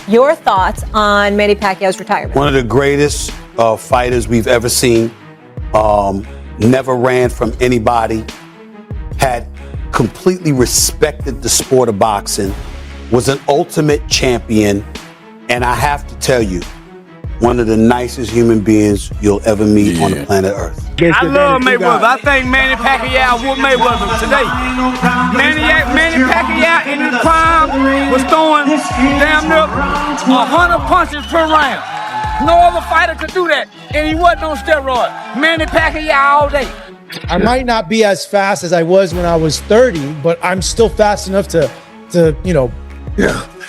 Your thoughts on Manny Pacquiao's retirement? One of the greatest fighters we've ever seen. Never ran from anybody. Had completely respected the sport of boxing. Was an ultimate champion. And I have to tell you, one of the nicest human beings you'll ever meet on the planet Earth. I love Mayweather. I think Manny Pacquiao whooped Mayweather today. Manny Pacquiao in his prime was throwing damn near 100 punches per round. No other fighter could do that, and he wasn't on steroids. Manny Pacquiao all day. I might not be as fast as I was when I was 30, but I'm still fast enough to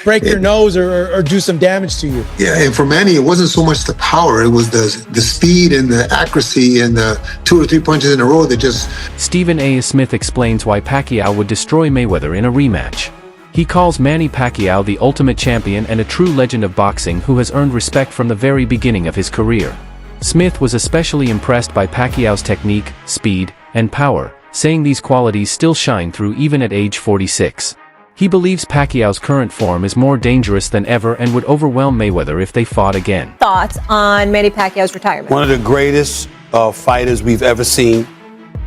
break your nose or do some damage to you. Yeah, and for Manny, it wasn't so much the power, it was the speed and the accuracy and the 2 or 3 punches in a row that just... Stephen A. Smith explains why Pacquiao would destroy Mayweather in a rematch. He calls Manny Pacquiao the ultimate champion and a true legend of boxing who has earned respect from the very beginning of his career. Smith was especially impressed by Pacquiao's technique, speed, and power, saying these qualities still shine through even at age 46. He believes Pacquiao's current form is more dangerous than ever and would overwhelm Mayweather if they fought again. Thoughts on Manny Pacquiao's retirement? One of the greatest fighters we've ever seen.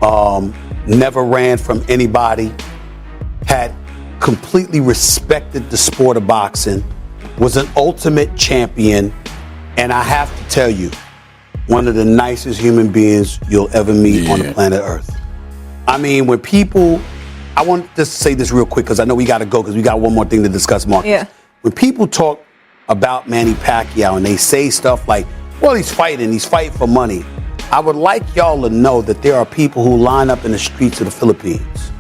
Never ran from anybody. Had completely respected the sport of boxing. Was an ultimate champion. And I have to tell you, one of the nicest human beings you'll ever meet on the planet Earth. I mean, when people... I want to say this real quick because I know we got to go because we got one more thing to discuss, Mark. Yeah. When people talk about Manny Pacquiao and they say stuff like, well, he's fighting for money. I would like y'all to know that there are people who line up in the streets of the Philippines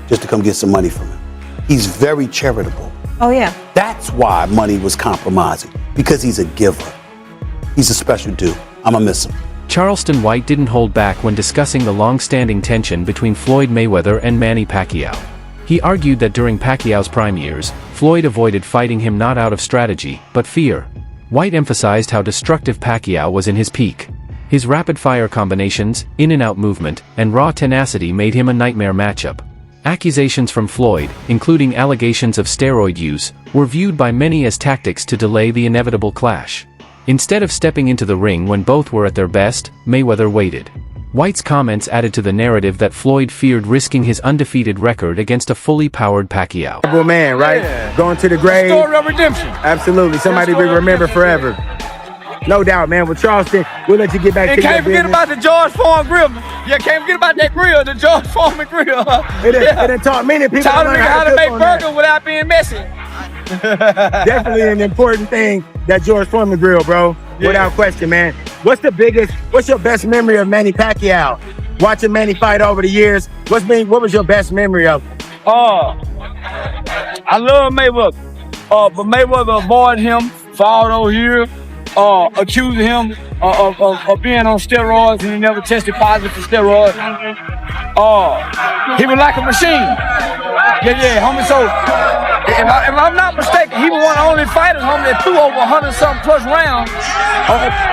just to come get some money from him. He's very charitable. Oh, yeah. That's why money was compromising, because he's a giver. He's a special dude. I'm going to miss him. Charleston White didn't hold back when discussing the long-standing tension between Floyd Mayweather and Manny Pacquiao. He argued that during Pacquiao's prime years, Floyd avoided fighting him not out of strategy, but fear. White emphasized how destructive Pacquiao was in his peak. His rapid-fire combinations, in-and-out movement, and raw tenacity made him a nightmare matchup. Accusations from Floyd, including allegations of steroid use, were viewed by many as tactics to delay the inevitable clash. Instead of stepping into the ring when both were at their best, Mayweather waited. White's comments added to the narrative that Floyd feared risking his undefeated record against a fully powered Pacquiao. Man, right? Yeah. Going to the grave. Story of redemption. Absolutely. Somebody we remember forever. No doubt, man. With Charleston, we'll let you get back to your business. And can't forget about the George Foreman grill. Yeah, can't forget about that grill, the George Foreman grill. It taught many people how to make burgers without being messy. Definitely an important thing, that George Foreman grill, bro. Yeah. Without question, man. What's your best memory of Manny Pacquiao? Watching Manny fight over the years, what was your best memory of him? I love Mayweather. But Mayweather avoided him for all those years, accusing him of being on steroids, and he never tested positive for steroids. He was like a machine. Yeah, homie. So, if I'm not mistaken, he was one of the only fighters, homie, that threw over 100-something plus rounds,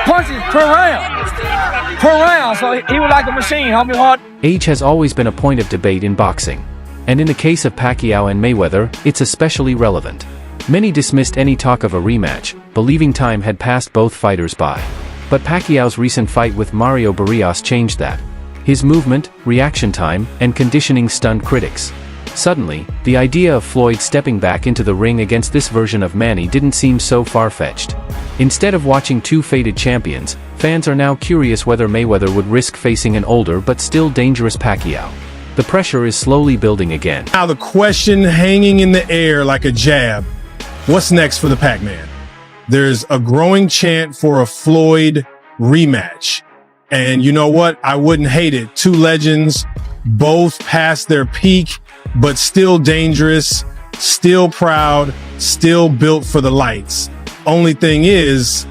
punches per round. So he was like a machine, homie. Age has always been a point of debate in boxing. And in the case of Pacquiao and Mayweather, it's especially relevant. Many dismissed any talk of a rematch, believing time had passed both fighters by. But Pacquiao's recent fight with Mario Barrios changed that. His movement, reaction time, and conditioning stunned critics. Suddenly, the idea of Floyd stepping back into the ring against this version of Manny didn't seem so far-fetched. Instead of watching two faded champions, fans are now curious whether Mayweather would risk facing an older but still dangerous Pacquiao. The pressure is slowly building again. Now the question hanging in the air like a jab, what's next for the Pac-Man? There's a growing chant for a Floyd rematch. And you know what? I wouldn't hate it. Two legends, both past their peak, but still dangerous, still proud, still built for the lights. Only thing is,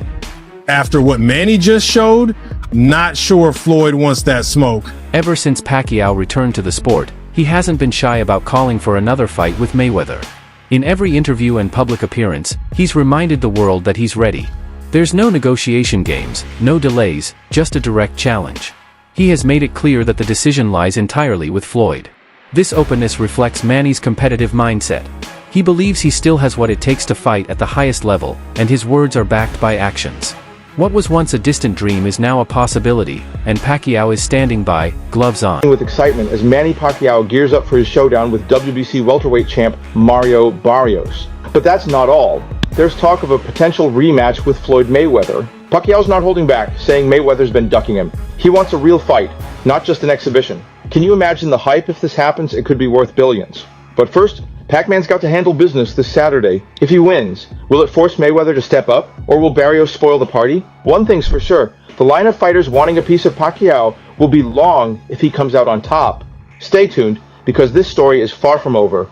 after what Manny just showed, not sure Floyd wants that smoke. Ever since Pacquiao returned to the sport, he hasn't been shy about calling for another fight with Mayweather. In every interview and public appearance, he's reminded the world that he's ready. There's no negotiation games, no delays, just a direct challenge. He has made it clear that the decision lies entirely with Floyd. This openness reflects Manny's competitive mindset. He believes he still has what it takes to fight at the highest level, and his words are backed by actions. What was once a distant dream is now a possibility, and Pacquiao is standing by, gloves on. With excitement as Manny Pacquiao gears up for his showdown with WBC welterweight champ Mario Barrios. But that's not all. There's talk of a potential rematch with Floyd Mayweather. Pacquiao's not holding back, saying Mayweather's been ducking him. He wants a real fight, not just an exhibition. Can you imagine the hype if this happens? It could be worth billions. But first, Pac-Man's got to handle business this Saturday. If he wins, will it force Mayweather to step up, or will Barrios spoil the party? One thing's for sure, the line of fighters wanting a piece of Pacquiao will be long if he comes out on top. Stay tuned, because this story is far from over.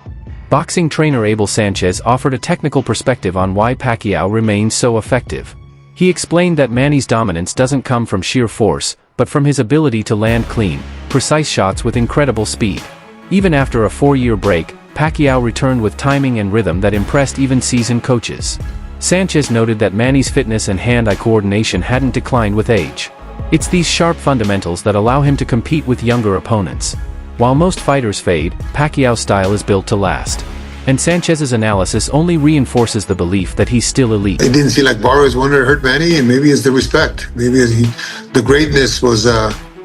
Boxing trainer Abel Sanchez offered a technical perspective on why Pacquiao remains so effective. He explained that Manny's dominance doesn't come from sheer force, but from his ability to land clean, precise shots with incredible speed. Even after a 4-year break, Pacquiao returned with timing and rhythm that impressed even seasoned coaches. Sanchez noted that Manny's fitness and hand-eye coordination hadn't declined with age. It's these sharp fundamentals that allow him to compete with younger opponents. While most fighters fade, Pacquiao's style is built to last. And Sanchez's analysis only reinforces the belief that he's still elite. It didn't seem like Barrios wanted to hurt Manny, and maybe it's the respect. Maybe the greatness was,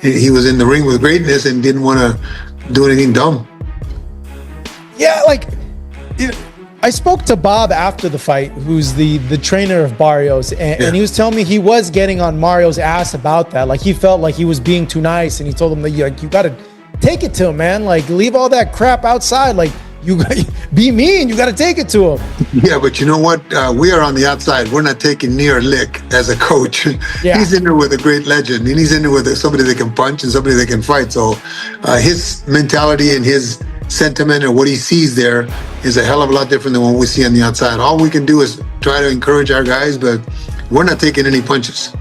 he was in the ring with greatness and didn't want to do anything dumb. Yeah, like, I spoke to Bob after the fight, who's the trainer of Barrios, and he was telling me he was getting on Mario's ass about that. Like, he felt like he was being too nice, and he told him that you got to take it to him, man. Like, leave all that crap outside. Like, you be mean. You got to take it to him. Yeah, but you know what? We are on the outside. We're not taking near a lick as a coach. Yeah. He's in there with a great legend, and he's in there with somebody that can punch and somebody that can fight. So his mentality and his sentiment and what he sees there is a hell of a lot different than what we see on the outside. All we can do is try to encourage our guys, but we're not taking any punches.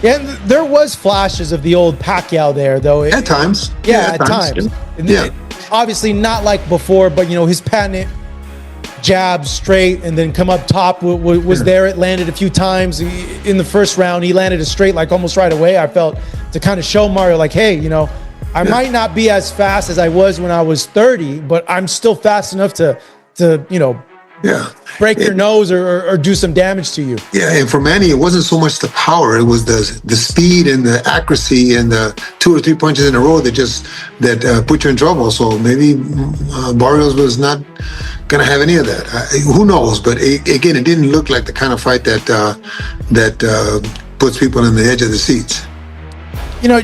Yeah, there was flashes of the old Pacquiao there, though. At times. Yeah, at times. Yeah. Obviously not like before, but, his patented jab straight and then come up top was there. It landed a few times. In the first round, he landed a straight like almost right away, I felt, to kind of show Mario, like, hey, I might not be as fast as I was when I was 30, but I'm still fast enough to break your nose or do some damage to you. Yeah, and for Manny, it wasn't so much the power; it was the speed and the accuracy and the 2 or 3 punches in a row that put you in trouble. So maybe Barrios was not going to have any of that. Who knows? But again, it didn't look like the kind of fight that puts people on the edge of the seats.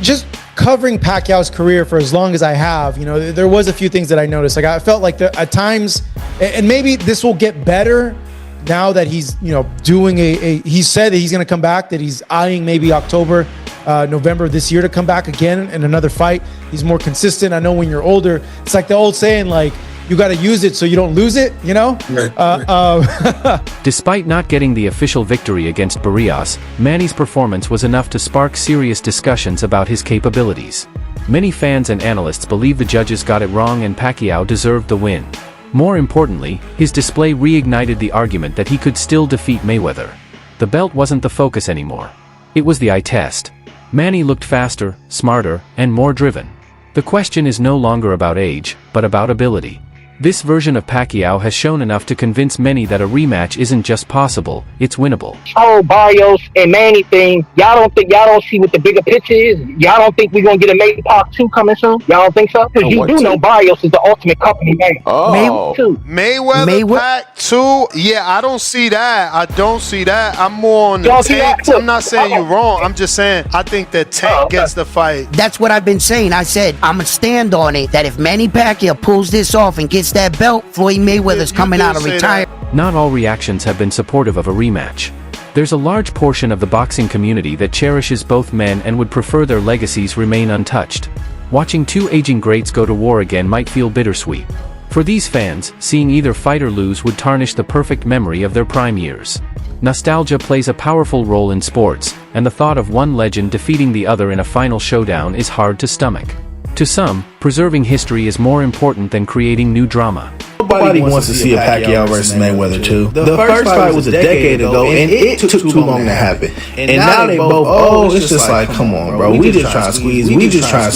Just covering Pacquiao's career for as long as I have, there was a few things that I noticed. Like, I felt like at times, and maybe this will get better now that he's, doing he said that he's going to come back, that he's eyeing maybe October, November this year to come back again in another fight. He's more consistent. I know when you're older, it's like the old saying, like, you got to use it so you don't lose it, Despite not getting the official victory against Barrios, Manny's performance was enough to spark serious discussions about his capabilities. Many fans and analysts believe the judges got it wrong and Pacquiao deserved the win. More importantly, his display reignited the argument that he could still defeat Mayweather. The belt wasn't the focus anymore. It was the eye test. Manny looked faster, smarter, and more driven. The question is no longer about age, but about ability. This version of Pacquiao has shown enough to convince many that a rematch isn't just possible, it's winnable. Oh, Barrios and Manny thing, y'all don't see what the bigger picture is? Y'all don't think we're going to get a Mayweather Part 2 coming soon? Y'all don't think so? Because you do know Barrios is the ultimate company man. Oh. Mayweather Pac 2? Yeah, I don't see that. I'm more on the Tank. I'm not saying you're wrong. I'm just saying I think that Tank gets the fight. That's what I've been saying. I said I'm going to stand on it that if Manny Pacquiao pulls this off and gets that belt, Floyd Mayweather's coming out of retirement. Not all reactions have been supportive of a rematch. There's a large portion of the boxing community that cherishes both men and would prefer their legacies remain untouched. Watching two aging greats go to war again might feel bittersweet. For these fans, seeing either fighter lose would tarnish the perfect memory of their prime years. Nostalgia plays a powerful role in sports, and the thought of one legend defeating the other in a final showdown is hard to stomach. To some, preserving history is more important than creating new drama. Nobody wants to see a Pacquiao versus Mayweather 2. The first fight was a decade ago, and it took too long to happen. And now they both, it's just like, come on, bro. We just trying to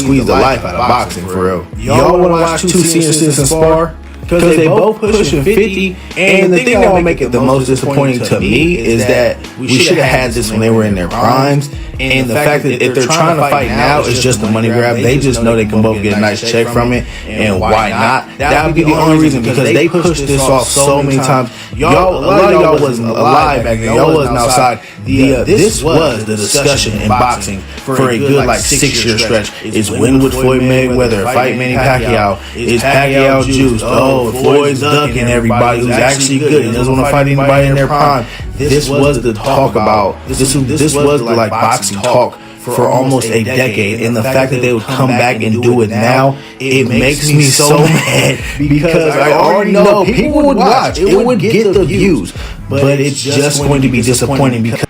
squeeze the life out of boxing, for real. Y'all want to watch two senior citizens spar? because they both pushing 50. And the thing that will make it the most disappointing to me is that we should have had this when they were in their primes. And the fact that if they're trying to fight now, it's just a money grab. They just know they can both get a nice check from it, and why not? That would be the only reason, because they pushed this off so many times. A lot of y'all wasn't alive back then. Y'all wasn't outside. This was the discussion in boxing for a good 6-year stretch. Is when would Floyd Mayweather fight Manny Pacquiao? Is Pacquiao juiced? Oh, Floyd's ducking everybody who's actually good and doesn't want to fight anybody in their prime. This was the talk about. This was the boxing talk for almost a decade, and the fact that they would come back and do it now, it makes me so mad, because I already know people would watch. It would get the views, but it's just going to be disappointing because